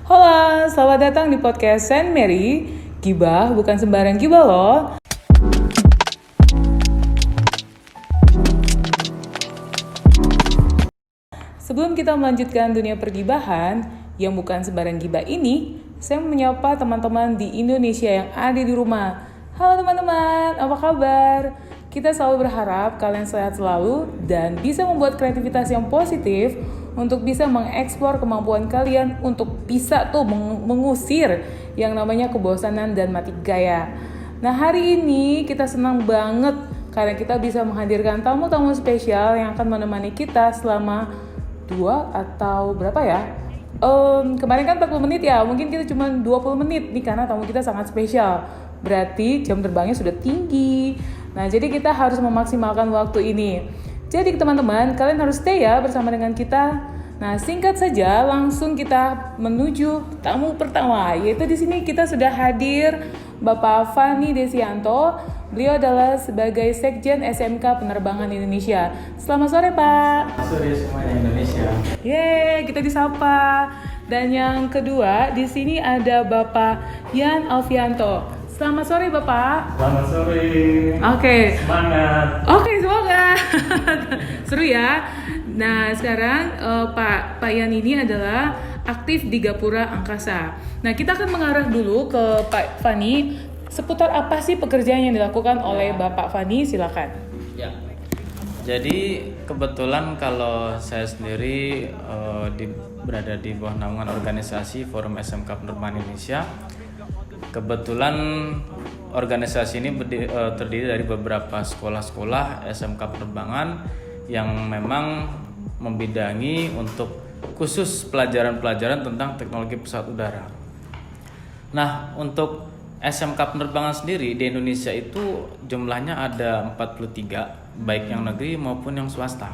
Halo, selamat datang di podcast Saint Mary. Gibah bukan sembarang gibah loh. Sebelum kita melanjutkan dunia pergibahan yang bukan sembarang gibah ini, saya menyapa teman-teman di Indonesia yang ada di rumah. Halo teman-teman, apa kabar? Kita selalu berharap kalian sehat selalu dan bisa membuat kreativitas yang positif untuk bisa mengeksplor kemampuan kalian untuk bisa mengusir yang namanya kebosanan dan mati gaya. Nah, hari ini kita senang banget karena kita bisa menghadirkan tamu-tamu spesial yang akan menemani kita selama 2 atau berapa ya? Kemarin kan 40 menit ya, mungkin kita cuma 20 menit nih karena tamu kita sangat spesial. Berarti jam terbangnya sudah tinggi. Nah, jadi kita harus memaksimalkan waktu ini. Jadi teman-teman, kalian harus stay ya bersama dengan kita. Nah, singkat saja langsung kita menuju tamu pertama, yaitu di sini kita sudah hadir Bapak Fani Desianto. Beliau adalah sebagai Sekjen SMK Penerbangan Indonesia. Selamat sore, Pak. Selamat sore semuanya Indonesia. Yeay, kita disapa. Dan yang kedua, di sini ada Bapak Yan Alfianto. Selamat sore, Bapak. Selamat sore. Oke. Semangat. Oke, semangat. Seru ya. Nah, sekarang Pak Yan ini adalah aktif di Gapura Angkasa. Nah, kita akan mengarah dulu ke Pak Fani. Seputar apa sih pekerjaan yang dilakukan oleh Bapak Fani? Silakan. Ya. Jadi kebetulan kalau saya sendiri berada di bawah naungan organisasi Forum SMK Penerbangan Indonesia. Kebetulan organisasi ini terdiri dari beberapa sekolah-sekolah SMK penerbangan yang memang membidangi untuk khusus pelajaran-pelajaran tentang teknologi pesawat udara. Nah, untuk SMK penerbangan sendiri di Indonesia itu jumlahnya ada 43, baik yang negeri maupun yang swasta.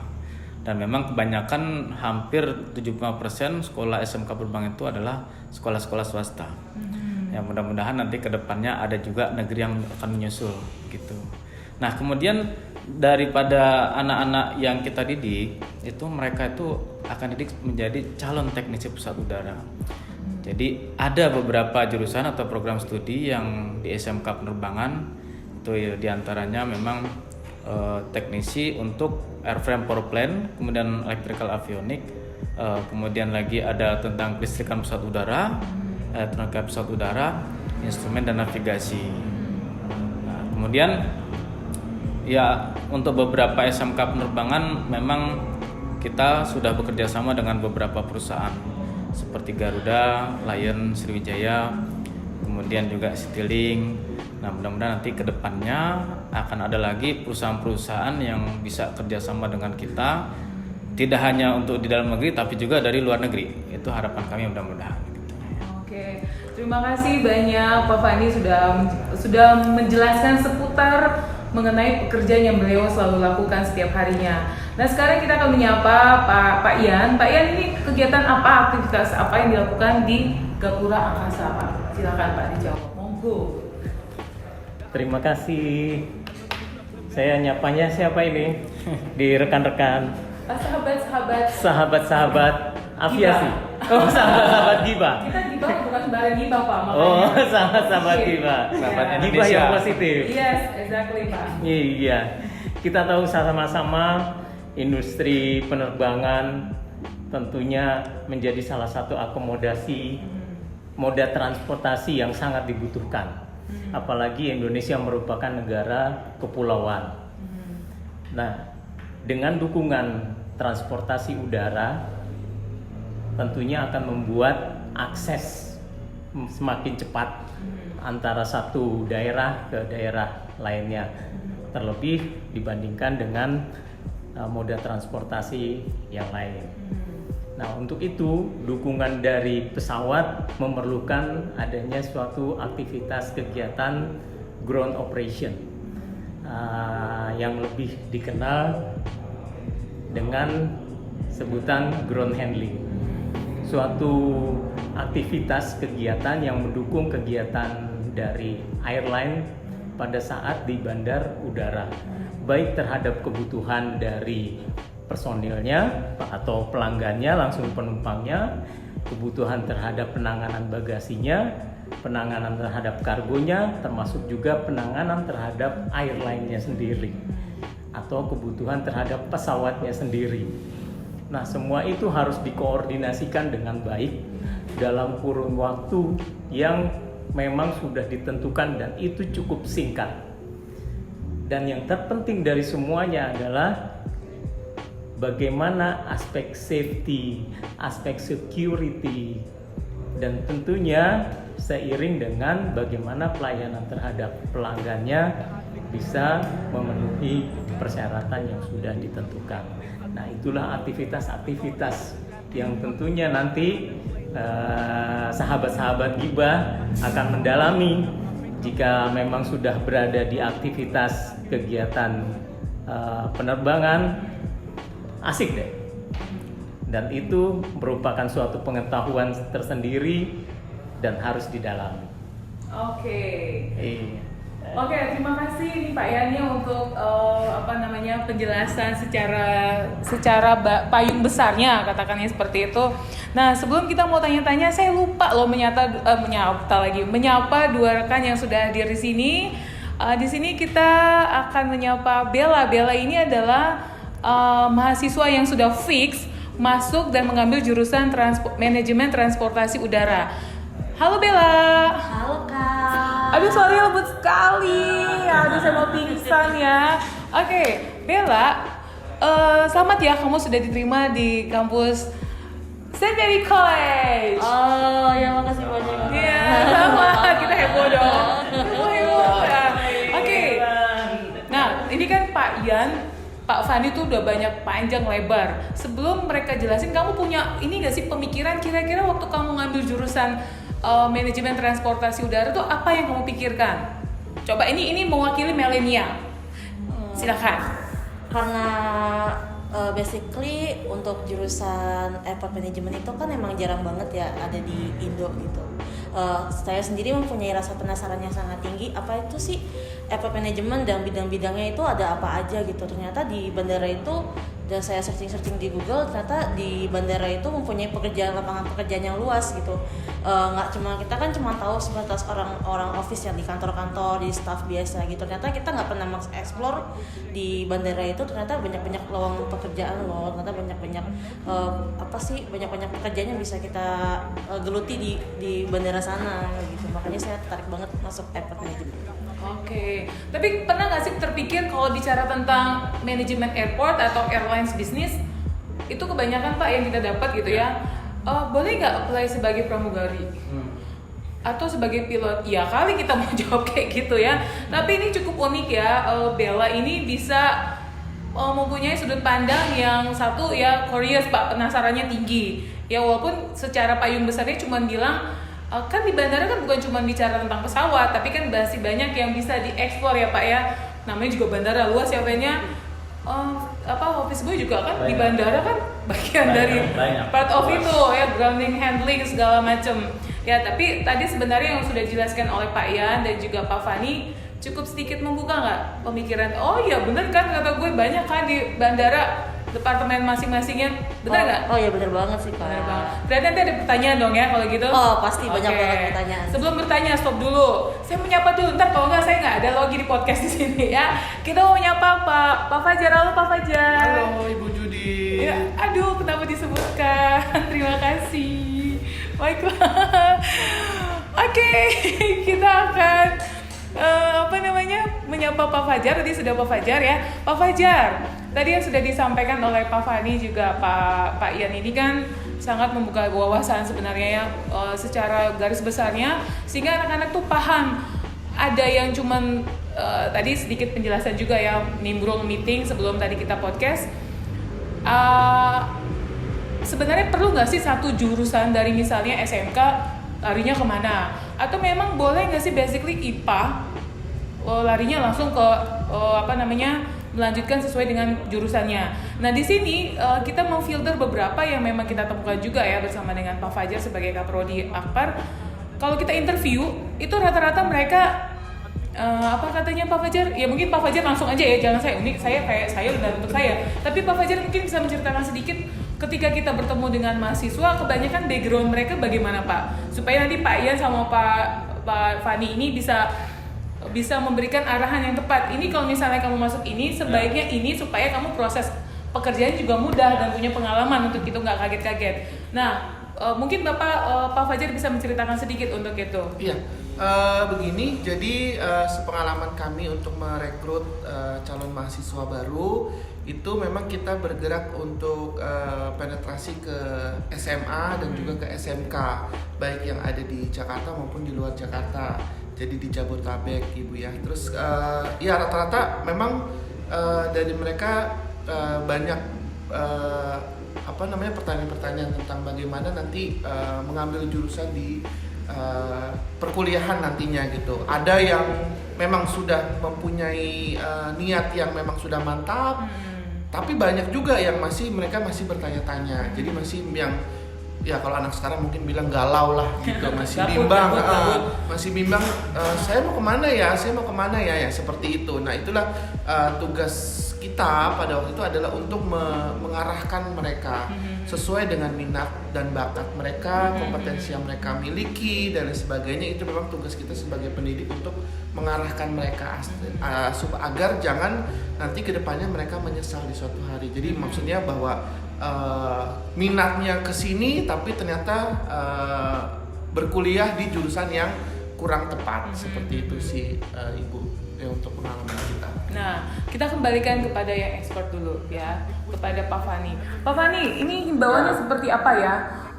Dan memang kebanyakan hampir 75% sekolah SMK penerbangan itu adalah sekolah-sekolah swasta. Ya, mudah-mudahan nanti ke depannya ada juga negeri yang akan menyusul gitu. Nah, kemudian daripada anak-anak yang kita didik itu mereka itu akan didik menjadi calon teknisi pesawat udara. Jadi ada beberapa jurusan atau program studi yang di SMK penerbangan itu ya, diantaranya memang teknisi untuk airframe powerplane, kemudian electrical avionic, kemudian lagi ada tentang kelistrikan pesawat udara, tenaga pesawat udara, instrumen dan navigasi. Nah, kemudian ya untuk beberapa SMK penerbangan memang kita sudah bekerja sama dengan beberapa perusahaan seperti Garuda, Lion, Sriwijaya, kemudian juga Citylink. Nah, mudah-mudahan nanti ke depannya akan ada lagi perusahaan-perusahaan yang bisa kerjasama dengan kita, tidak hanya untuk di dalam negeri tapi juga dari luar negeri. Itu harapan kami mudah-mudahan. Oke, terima kasih banyak Pak Fani sudah menjelaskan seputar mengenai pekerjaan yang beliau selalu lakukan setiap harinya. Nah, sekarang kita akan menyapa Pak Yan. Pak Yan, ini kegiatan apa, aktivitas apa yang dilakukan di Gapura Angkasa, Pak? Silakan Pak dijawab. Monggo. Terima kasih. Saya nyapanya siapa ini? Di rekan-rekan. Sahabat-sahabat aviasi. Oh, sahabat-sahabat Gibah. Kita Gibah bukan sembarang Gibah, Pak. Makanya. Oh, sahabat Gibah. Sahabat Gibah Indonesia. yang positif. Yes, exactly, Pak. Iya. Kita tahu sama-sama industri penerbangan tentunya menjadi salah satu akomodasi moda transportasi yang sangat dibutuhkan. Apalagi Indonesia merupakan negara kepulauan. Nah, dengan dukungan transportasi udara tentunya akan membuat akses semakin cepat antara satu daerah ke daerah lainnya, terlebih dibandingkan dengan moda transportasi yang lain. Nah, untuk itu dukungan dari pesawat memerlukan adanya suatu aktivitas kegiatan ground operation yang lebih dikenal dengan sebutan ground handling. Suatu aktivitas kegiatan yang mendukung kegiatan dari airline pada saat di bandar udara, baik terhadap kebutuhan dari personilnya atau pelanggannya, langsung penumpangnya, kebutuhan terhadap penanganan bagasinya, penanganan terhadap kargonya, termasuk juga penanganan terhadap airline-nya sendiri atau kebutuhan terhadap pesawatnya sendiri. Nah, semua itu harus dikoordinasikan dengan baik dalam kurun waktu yang memang sudah ditentukan dan itu cukup singkat. Dan yang terpenting dari semuanya adalah bagaimana aspek safety, aspek security, dan tentunya seiring dengan bagaimana pelayanan terhadap pelanggannya bisa memenuhi persyaratan yang sudah ditentukan. Nah, itulah aktivitas-aktivitas yang tentunya nanti sahabat-sahabat Gibah akan mendalami jika memang sudah berada di aktivitas kegiatan penerbangan. Asik deh. Dan itu merupakan suatu pengetahuan tersendiri dan harus didalami. Oke. Iya. Oke, terima kasih nih Pak Yani untuk penjelasan secara payung besarnya, katakannya seperti itu. Nah, sebelum kita mau tanya-tanya, saya lupa loh menyapa dua rekan yang sudah hadir di sini. Di sini kita akan menyapa Bella. Bella ini adalah mahasiswa yang sudah fix masuk dan mengambil jurusan manajemen transportasi udara. Halo Bella. Halo Kak. Aduh, suaranya lembut sekali. Aduh, saya mau pingsan ya. Oke, Bella, selamat ya, kamu sudah diterima di kampus St. Mary College. Oh ya, makasih banyak. Iya, sama. Kita heboh dong. Heboh. Ya. Oke. Nah, ini kan Pak Ian, Pak Fani tuh udah banyak panjang lebar. Sebelum mereka jelasin, kamu punya ini gak sih pemikiran kira-kira waktu kamu ngambil jurusan manajemen transportasi udara tuh apa yang kamu pikirkan? Coba ini mewakili milenial. Silakan. Karena basically untuk jurusan airport management itu kan emang jarang banget ya ada di Indo gitu. Saya sendiri mempunyai rasa penasaran yang sangat tinggi, apa itu sih airport management dan bidang-bidangnya itu ada apa aja gitu. Ternyata di bandara itu, dan saya searching di Google, ternyata di bandara itu mempunyai lapangan pekerjaan yang luas gitu. Nggak cuma kita kan cuma tahu sebatas orang office yang di kantor-kantor, di staff biasa gitu. Ternyata kita nggak pernah explore di bandara itu, ternyata banyak lowongan pekerjaan loh. Ternyata banyak banyak pekerjaan yang bisa kita geluti di bandara sana gitu. Makanya saya tertarik banget masuk airport management. Oke, tapi pernah nggak sih terpikir kalau bicara tentang manajemen airport atau airlines business itu kebanyakan Pak yang kita dapat gitu ya, boleh nggak apply sebagai pramugari atau sebagai pilot? Ya kali kita mau jawab kayak gitu ya. Tapi ini cukup unik ya, Bella ini bisa mempunyai sudut pandang yang satu ya, curious Pak, penasarannya tinggi. Ya walaupun secara payung besarnya cuma bilang kan di bandara kan bukan cuma bicara tentang pesawat, tapi kan masih banyak yang bisa dieksplor ya Pak ya. Namanya juga bandara luas ya Pak-nya. Office boy juga kan banyak. Di bandara kan bagian dari part of luas. Itu ya, grounding, handling segala macam. Ya, tapi tadi sebenarnya yang sudah dijelaskan oleh Pak Ian dan juga Pak Fani cukup sedikit membuka nggak pemikiran. Oh iya bener kan kata gue, banyak kan di bandara departemen masing-masingnya, benar nggak? Oh iya benar banget sih Pak. Benar banget. Berarti nanti ada pertanyaan dong ya kalau gitu? Oh pasti banyak banget pertanyaan. Sebelum bertanya stop dulu. Saya menyapa dulu. Ntar kalau nggak saya nggak ada lagi di podcast di sini ya. Kita mau menyapa Pak Fajar. Halo Pak Fajar. Halo Ibu Judi. Ya, aduh kenapa disebutkan? Terima kasih. Baiklah. Oke, kita akan menyapa Pak Fajar. Tadi sudah Pak Fajar ya. Pak Fajar, tadi yang sudah disampaikan oleh Pak Fani juga Pak Ian ini kan sangat membuka wawasan sebenarnya ya, secara garis besarnya, sehingga anak-anak tuh paham. Ada yang cuman tadi sedikit penjelasan juga ya, nimbrung meeting sebelum tadi kita podcast. Sebenarnya perlu nggak sih satu jurusan dari misalnya SMK larinya kemana? Atau memang boleh nggak sih basically IPA larinya langsung ke melanjutkan sesuai dengan jurusannya. Nah di sini kita memfilter beberapa yang memang kita temukan juga ya bersama dengan Pak Fajar sebagai Kaprodi Akpar. Kalau kita interview itu rata-rata mereka apa katanya Pak Fajar? Ya mungkin Pak Fajar langsung aja ya, jangan saya unik, saya kayak saya udah untuk saya. Tapi Pak Fajar mungkin bisa menceritakan sedikit ketika kita bertemu dengan mahasiswa, kebanyakan background mereka bagaimana Pak? Supaya nanti Pak Ian sama Pak Fani ini bisa memberikan arahan yang tepat. Ini kalau misalnya kamu masuk ini, sebaiknya ini supaya kamu proses pekerjaan juga mudah dan punya pengalaman untuk itu, nggak kaget-kaget. Nah, mungkin Pak Fajar bisa menceritakan sedikit untuk itu. Iya, begini. Jadi sepengalaman kami untuk merekrut calon mahasiswa baru itu memang kita bergerak untuk penetrasi ke SMA dan juga ke SMK, baik yang ada di Jakarta maupun di luar Jakarta. Jadi di Jabodetabek, Ibu ya. Terus ya rata-rata memang dari mereka banyak pertanyaan-pertanyaan tentang bagaimana nanti mengambil jurusan di perkuliahan nantinya gitu. Ada yang memang sudah mempunyai niat yang memang sudah mantap, tapi banyak juga yang mereka masih bertanya-tanya. Jadi masih yang ya kalau anak sekarang mungkin bilang galau lah gitu, masih bimbang, masih bimbang. Saya mau kemana ya, ya seperti itu. Nah itulah tugas kita pada waktu itu adalah untuk mengarahkan mereka sesuai dengan minat dan bakat mereka, kompetensi yang mereka miliki dan sebagainya. Itu memang tugas kita sebagai pendidik untuk mengarahkan mereka agar jangan nanti kedepannya mereka menyesal di suatu hari. Jadi maksudnya bahwa minatnya ke sini tapi ternyata berkuliah di jurusan yang kurang tepat. Seperti itu sih Ibu ya, untuk pengalaman kita. Nah, kita kembalikan kepada yang expert dulu ya, kepada Pak Fani. Pak Fani, ini himbauannya seperti apa ya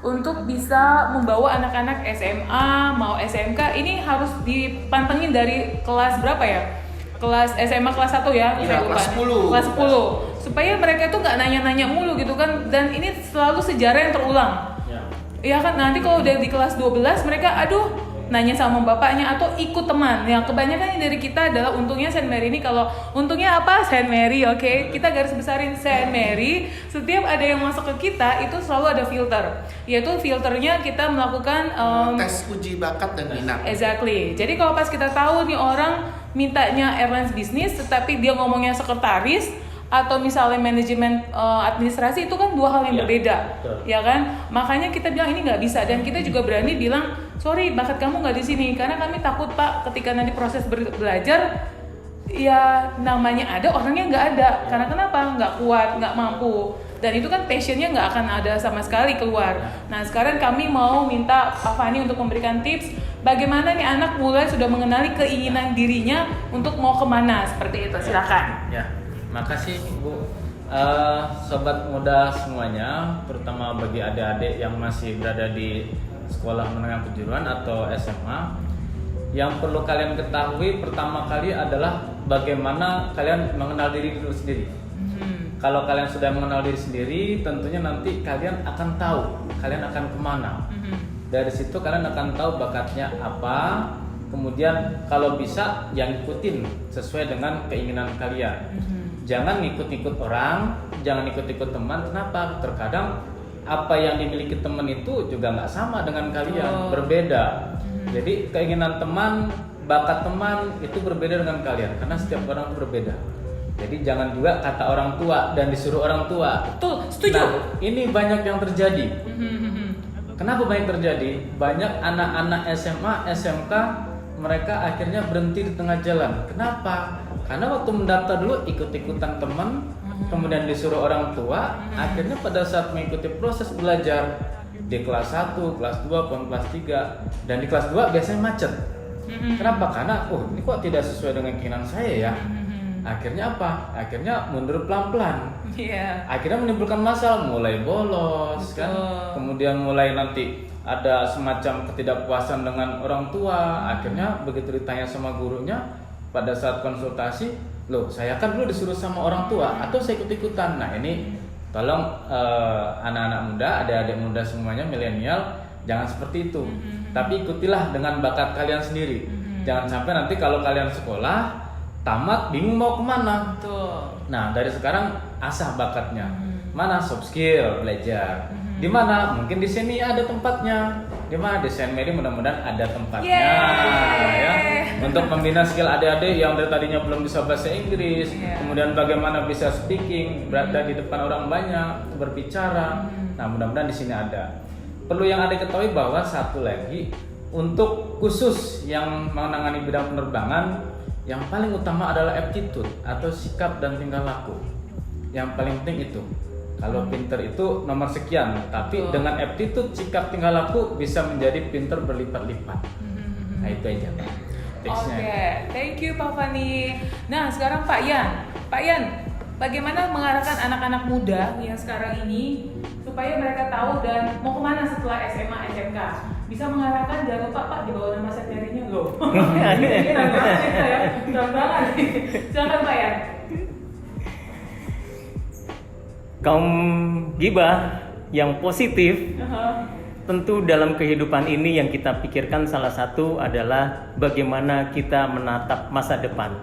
untuk bisa membawa anak-anak SMA mau SMK ini harus dipantengin dari kelas berapa ya? Kelas SMA kelas 1 ya? Iya, kelas 10. Kelas 10. Supaya mereka tuh nggak nanya-nanya mulu gitu kan, dan ini selalu sejarah yang terulang. Ya kan, nanti kalau udah di kelas 12 mereka nanya sama bapaknya atau ikut teman. Yang kebanyakan dari kita adalah untungnya Saint Mary ini, kalau untungnya apa? Saint Mary, oke? Kita garis besarin Saint Mary. Setiap ada yang masuk ke kita itu selalu ada filter. Yaitu filternya kita melakukan tes uji bakat dan minat. Exactly. Jadi kalau pas kita tahu nih orang mintanya airlines bisnis tetapi dia ngomongnya sekretaris atau misalnya manajemen administrasi, itu kan dua hal yang berbeda, ya kan? Makanya kita bilang ini nggak bisa, dan kita juga berani bilang sorry, bakat kamu nggak di sini, karena kami takut Pak ketika nanti proses belajar ya namanya ada, orangnya nggak ada. Karena kenapa? Nggak kuat, nggak mampu, dan itu kan passionnya nggak akan ada sama sekali keluar. Nah sekarang kami mau minta Pak Fani untuk memberikan tips bagaimana nih anak mulai sudah mengenali keinginan dirinya untuk mau kemana, seperti itu. Silakan. Ya, makasih Bu. Sobat muda semuanya, terutama bagi adik-adik yang masih berada di sekolah menengah kejuruan atau SMA, yang perlu kalian ketahui pertama kali adalah bagaimana kalian mengenal diri dulu sendiri. Kalau kalian sudah mengenal diri sendiri, tentunya nanti kalian akan tahu kalian akan kemana. Dari situ kalian akan tahu bakatnya apa. Kemudian kalau bisa yang ikutin sesuai dengan keinginan kalian. Jangan ngikut-ngikut orang, jangan ikut-ikut teman. Kenapa? Terkadang apa yang dimiliki teman itu juga nggak sama dengan kalian, berbeda. Jadi keinginan teman, bakat teman itu berbeda dengan kalian, karena setiap orang itu berbeda. Jadi jangan juga kata orang tua dan disuruh orang tua. Betul, setuju. Nah, ini banyak yang terjadi. Kenapa banyak terjadi? Banyak anak-anak SMA, SMK, mereka akhirnya berhenti di tengah jalan. Kenapa? Karena waktu mendaftar dulu ikut-ikutan teman, kemudian disuruh orang tua, akhirnya pada saat mengikuti proses belajar di kelas 1, kelas 2, kelas 3, dan di kelas 2 biasanya macet. Kenapa? Karena ini kok tidak sesuai dengan keinginan saya ya. Akhirnya apa? Akhirnya mundur pelan-pelan. Akhirnya menimbulkan masalah, mulai bolos. Kan? Kemudian mulai nanti ada semacam ketidakpuasan dengan orang tua. Akhirnya begitu ditanya sama gurunya pada saat konsultasi, loh saya kan dulu disuruh sama orang tua atau saya ikut-ikutan. Nah ini tolong anak-anak muda, adik-adik muda semuanya, milenial, jangan seperti itu. Tapi ikutilah dengan bakat kalian sendiri. Jangan sampai nanti kalau kalian sekolah tamat bingung mau kemana. Nah dari sekarang asah bakatnya. Mana soft skill belajar? Di mana? Mungkin di sini ada tempatnya. Di mana di Saint Mary mudah-mudahan ada tempatnya Yeay. ya untuk membina skill adik-adik yang dari tadinya belum bisa bahasa Inggris, kemudian bagaimana bisa speaking, berada di depan orang banyak, berbicara. Nah, mudah-mudahan di sini ada. Perlu yang adik ketahui bahwa satu lagi untuk khusus yang menangani bidang penerbangan, yang paling utama adalah aptitude atau sikap dan tingkah laku. Yang paling penting itu. Kalau pinter itu nomor sekian, tapi dengan aptitude, sikap, tingkah laku bisa menjadi pinter berlipat-lipat. Nah itu aja Pak. Oke, thank you Pak Fani. Nah sekarang Pak Yan, bagaimana mengarahkan anak-anak muda yang sekarang ini supaya mereka tahu dan mau kemana setelah SMA, SMK? Bisa mengarahkan, jangan lupa Pak di bawah nama sekretarinya loh. Ini ya, jangan. Silakan Pak Yan. Kaum gibah yang positif, tentu dalam kehidupan ini yang kita pikirkan salah satu adalah bagaimana kita menatap masa depan.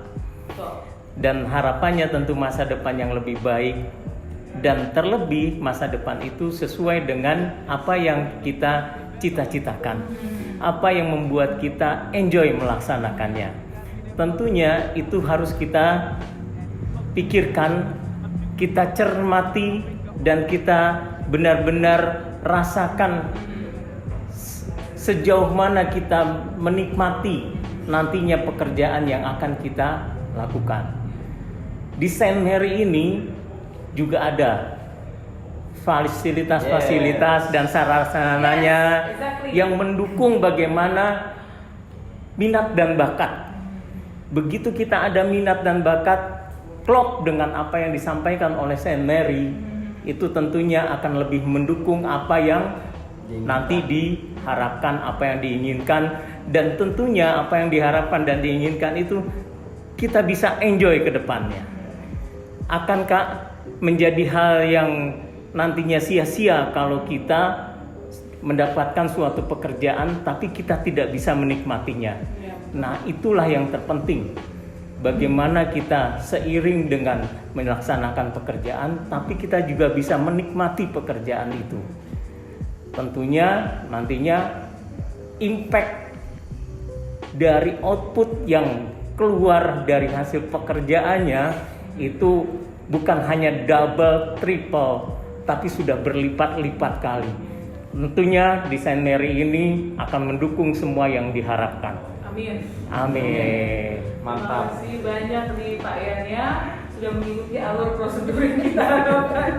Dan harapannya tentu masa depan yang lebih baik, dan terlebih masa depan itu sesuai dengan apa yang kita cita-citakan, apa yang membuat kita enjoy melaksanakannya. Tentunya itu harus kita pikirkan, kita cermati, dan kita benar-benar rasakan sejauh mana kita menikmati nantinya pekerjaan yang akan kita lakukan. Di Saint Mary ini juga ada fasilitas-fasilitas dan sarana-sarananya yang mendukung bagaimana minat dan bakat. Begitu kita ada minat dan bakat, klop dengan apa yang disampaikan oleh Saint Mary, itu tentunya akan lebih mendukung apa yang nanti diharapkan, apa yang diinginkan, dan tentunya apa yang diharapkan dan diinginkan itu kita bisa enjoy ke depannya. Akankah menjadi hal yang nantinya sia-sia kalau kita mendapatkan suatu pekerjaan tapi kita tidak bisa menikmatinya? Nah, itulah yang terpenting. Bagaimana kita seiring dengan melaksanakan pekerjaan, tapi kita juga bisa menikmati pekerjaan itu. Tentunya nantinya impact dari output yang keluar dari hasil pekerjaannya itu bukan hanya double, triple, tapi sudah berlipat-lipat kali. Tentunya di Saint Mary ini akan mendukung semua yang diharapkan. Amin. Amin. Mantap. Terima kasih banyak nih Pak Yan ya sudah mengikuti alur prosedur yang kita lakukan.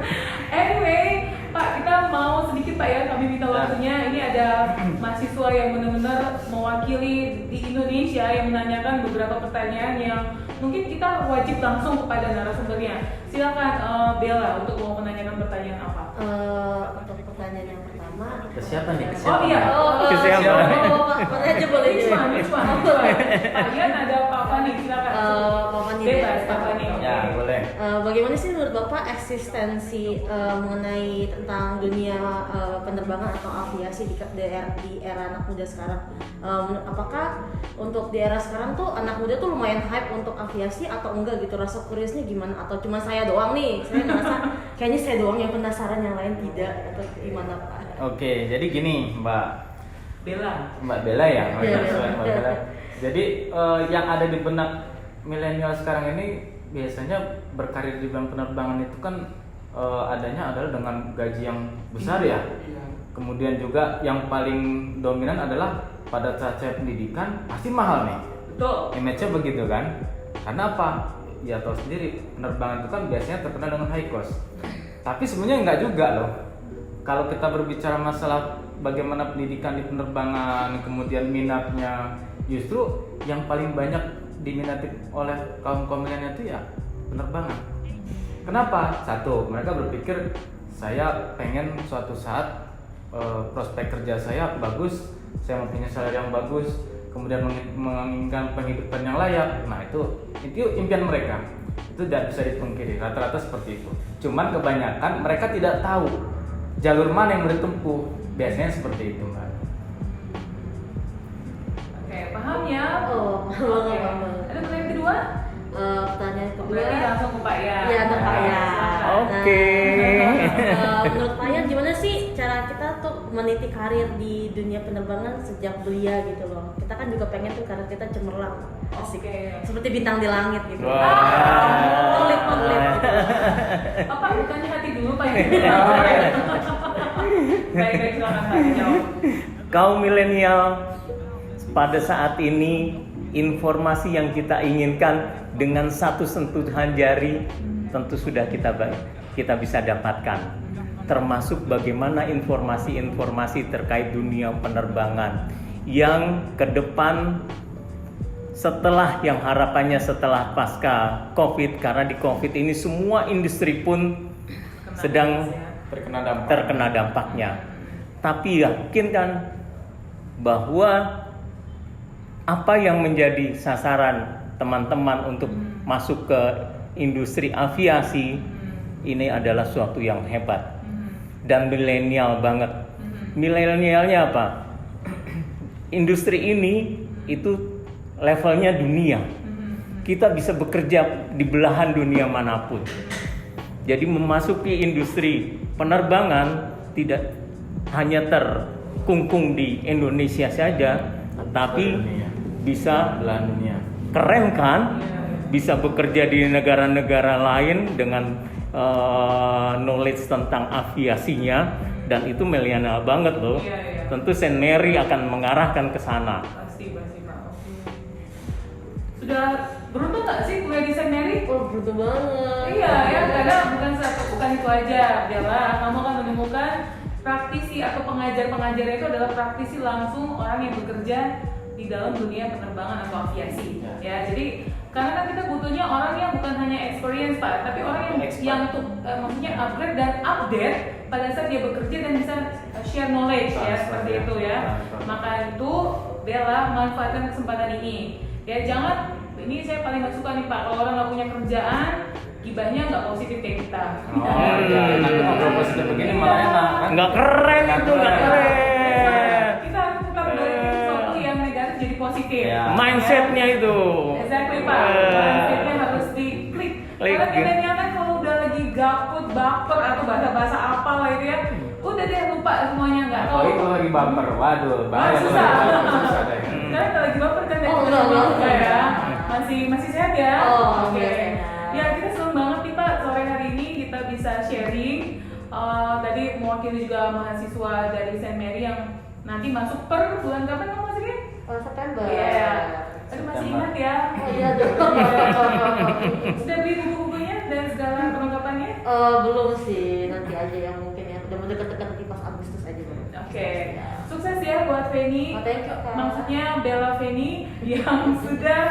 Anyway, Pak, kita mau sedikit Pak ya, kami minta waktunya. Ini ada mahasiswa yang benar-benar mewakili di Indonesia yang menanyakan beberapa pertanyaan yang mungkin kita wajib langsung kepada narasumbernya. Silakan Bella untuk mau menanyakan pertanyaan apa? Untuk pertanyaan yang pertama. Ke siapa nih? Oh iya. Ke siapa? Pak aja boleh. Which one? Pak Yan ada Pak Fani, silakan. Pak Fani. Bebas Pak Fani. Ya boleh. Bagaimana sih menurut Bapak eksistensi mengenai tentang dunia penerbangan atau aviasi di era anak muda sekarang? Apakah untuk di era sekarang tuh anak muda tuh lumayan hype untuk aviasi atau enggak gitu? Rasa curiosnya gimana? Atau cuma saya doang nih? Saya ngerasa kayaknya saya doang yang penasaran, yang lain tidak, atau gimana Pak? Oke, jadi gini Mbak Bella ya. Oh, Iya, iya, iya. Mbak Bella. Jadi yang ada di benak milenial sekarang ini biasanya berkarir di bidang penerbangan itu kan adanya adalah dengan gaji yang besar ya. Kemudian juga yang paling dominan adalah pada saat saya pendidikan pasti mahal nih. Betul. Image-nya begitu kan? Karena apa? Ya tahu sendiri, penerbangan itu kan biasanya terkenal dengan high cost. Tapi sebenarnya enggak juga loh. Kalau kita berbicara masalah bagaimana pendidikan di penerbangan, kemudian minatnya, justru yang paling banyak diminati oleh kaum milenial itu ya penerbangan. Kenapa? Satu, mereka berpikir saya pengen suatu saat prospek kerja saya bagus, saya mempunyai salary yang bagus, kemudian menginginkan penghidupan yang layak. Nah itu impian mereka. Itu tidak bisa dipungkiri, rata-rata seperti itu. Cuman kebanyakan mereka tidak tahu jalur mana yang boleh ditempuh. Biasanya seperti itu, Mbak. Oke, paham ya? Paham. Ada pertanyaan kedua? Pertanyaan kedua. Berarti langsung ke Pak Yan. Iya, ke Pak Yan. Silakan. Oke. Menurut Pak Yan gimana sih cara kita tuh meniti karir di dunia penerbangan sejak belia gitu loh. Kita kan juga pengen tuh karir kita cemerlang, asik, seperti bintang di langit gitu. Kulit gitu. Apa bukannya hati dulu Pak? Baik, silakan Pak jawab. Kaum milenial pada saat ini, informasi yang kita inginkan dengan satu sentuhan jari tentu sudah kita bisa dapatkan, termasuk bagaimana informasi-informasi terkait dunia penerbangan yang ke depan setelah yang harapannya setelah pasca COVID, karena di COVID ini semua industri pun sedang terkena dampaknya. Tapi yakinkan bahwa apa yang menjadi sasaran teman-teman untuk masuk ke industri aviasi ini adalah suatu yang hebat dan milenial banget. Milenialnya apa? Industri ini itu levelnya dunia. Kita bisa bekerja di belahan dunia manapun. Jadi memasuki industri penerbangan tidak hanya terkungkung di Indonesia saja, tapi bisa belahan dunia. Keren kan? Bisa bekerja di negara-negara lain dengan knowledge tentang aviasinya, dan itu milenial banget loh. Tentu Saint Mary akan mengarahkan ke sana. Pasti Pak. Sudah beruntung nggak sih kuliah di Saint Mary? Oh, beruntung banget. Iya ya, karena bukan itu aja, Bella. Kamu akan menemukan praktisi atau pengajar-pengajarnya itu adalah praktisi langsung orang yang bekerja di dalam dunia penerbangan atau aviasi. Ya, jadi karena kan kita butuhnya orang yang bukan hanya experience Pak, tapi orang yang untuk maksudnya upgrade dan update pada saat dia bekerja dan bisa share knowledge ya, seperti itu ya. Maka itu Bella manfaatkan kesempatan ini. Ya jangan, ini saya paling gak suka nih Pak, kalau orang gak punya kerjaan, gibahnya gak positif kayak kita. Nanti ngobrol positif begini malah enak kan? Nggak keren itu, nggak keren. Kita harus putar balik sesuatu yang negatif jadi positif. Ya. Mindsetnya itu. Exactly Pak, mindsetnya harus diklik. Karena milenial kan kalau udah lagi gabut, baper atau bahasa-bahasa apa lah itu ya, udah deh lupa semuanya, nggak tahu. Apalagi kalau lagi bumper, waduh, bahaya. Susah. Susah deh. Karena kalau lagi baper kan enggak ya, masih sehat ya. Oh, Oke. sehat. Ya kita senang banget nih Pak, sore hari ini kita bisa sharing. Tadi mewakili juga mahasiswa dari Saint Mary yang nanti masuk per bulan kapan kamu masuknya? September. Iya. Aduh masih ingat ya. Oh iya dong. Sudah beli buku-bukunya dan segala perlengkapannya? Belum sih, nanti aja yang mungkin ya. Udah mau deket-deket di pas Agustus aja dulu. Oke. Sukses ya buat Feni. Oh, thank you, Kak. Maksudnya Bella Feni yang sudah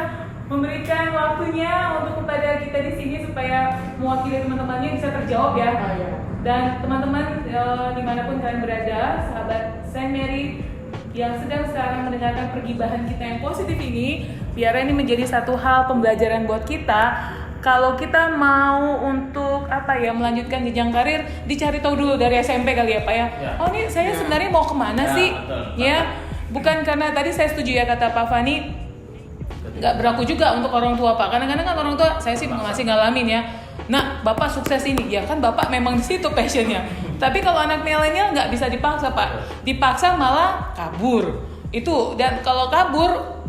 memberikan waktunya untuk kepada kita di sini supaya mewakili teman-temannya bisa terjawab ya. Oh iya. Dan teman-teman dimanapun kalian berada, sahabat Saint Mary yang sedang sekarang mendengarkan pergibahan kita yang positif ini, biar ini menjadi satu hal pembelajaran buat kita. Kalau kita mau untuk melanjutkan jenjang karir, dicari tahu dulu dari SMP kali ya Pak ya. Oh ini saya sebenarnya mau kemana sih? Betul. Ya, bukan karena tadi saya setuju ya kata Pak Fani, nggak berlaku juga untuk orang tua Pak. Kadang-kadang kan orang tua, saya sih masih ngalamin ya. Nah, Bapak sukses ini, ya kan Bapak memang di situ passionnya. Tapi kalau anak milenial nggak bisa dipaksa Pak, dipaksa malah kabur. Itu, dan kalau kabur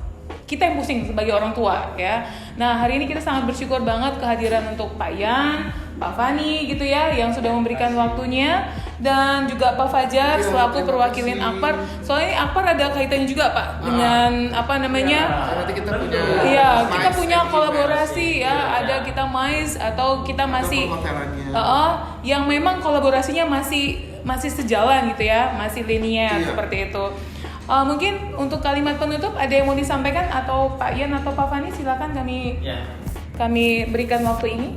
kita yang pusing sebagai orang tua ya. Nah hari ini kita sangat bersyukur banget kehadiran untuk Pak Yan, Pak Fani gitu ya, yang sudah memberikan waktunya, dan juga Pak Fajar selaku perwakilin Akpar. Soalnya ini Akpar ada kaitannya juga Pak dengan Nanti kita punya. Iya, kita punya kolaborasi ya. Ada kita MICE atau kita masih yang memang kolaborasinya masih sejalan gitu ya, masih linear seperti itu. Mungkin untuk kalimat penutup ada yang mau disampaikan atau Pak Yan atau Pak Fani, silakan kami berikan waktu ini.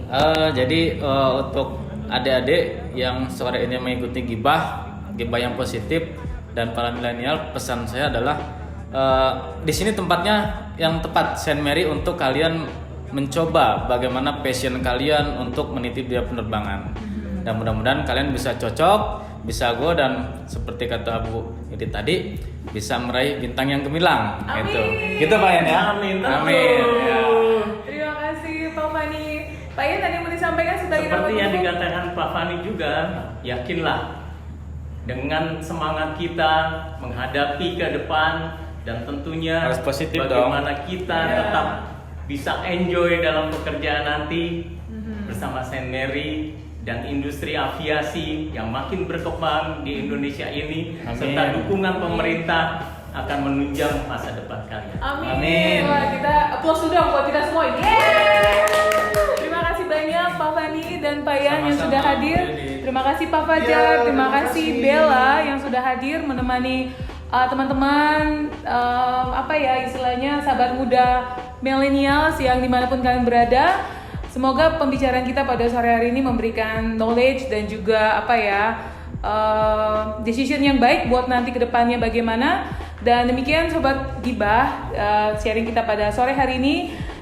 Jadi untuk adik-adik yang sore ini mengikuti gibah yang positif dan para milenial, pesan saya adalah di sini tempatnya yang tepat Saint Mary untuk kalian mencoba bagaimana passion kalian untuk meniti dunia penerbangan. Dan mudah-mudahan kalian bisa cocok, bisa go, dan seperti kata Bu Edith tadi, bisa meraih bintang yang gemilang. Amin. Gitu Pak Yan ya. Amin. Ya. Terima kasih Pak Fani. Pak Yan tadi mau disampaikan sebagai Seperti yang dikatakan Pak Fani juga, yakinlah dengan semangat kita menghadapi ke depan dan tentunya Harus positif dong. bagaimana kita Ya. tetap bisa enjoy dalam pekerjaan nanti bersama Saint Mary dan industri aviasi yang makin berkembang di Indonesia ini, Amin. serta dukungan pemerintah akan menunjang masa depan kalian. Amin. Amin. Wah, kita applause dulu dong buat kita semua. Yeay! Terima kasih banyak Pak Fani dan Pak Yan yang Sama-sama, sudah hadir. Bu Didi. Terima kasih Pak Fajar, Ya, terima terima kasih kasih. Bella yang sudah hadir menemani teman-teman apa ya istilahnya sahabat muda millennials yang dimanapun kalian berada. Semoga pembicaraan kita pada sore hari ini memberikan knowledge dan juga apa ya decision yang baik buat nanti kedepannya bagaimana. Dan demikian Sobat Gibah sharing kita pada sore hari ini.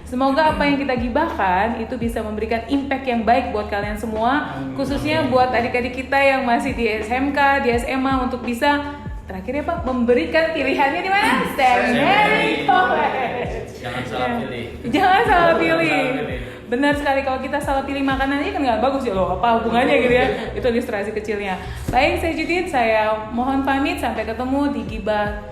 Semoga apa yang kita gibahkan itu bisa memberikan impact yang baik buat kalian semua, khususnya buat adik-adik kita yang masih di SMK, di SMA untuk bisa terakhirnya Pak memberikan pilihannya di mana? Saint Mary College. Jangan salah pilih. Jangan salah pilih. Jangan salah pilih. Benar sekali, kalau kita salah pilih makanan aja kan nggak bagus ya loh. Apa hubungannya gitu ya? Itu ilustrasi kecilnya. Baik, saya Judith, saya mohon pamit sampai ketemu di Gibah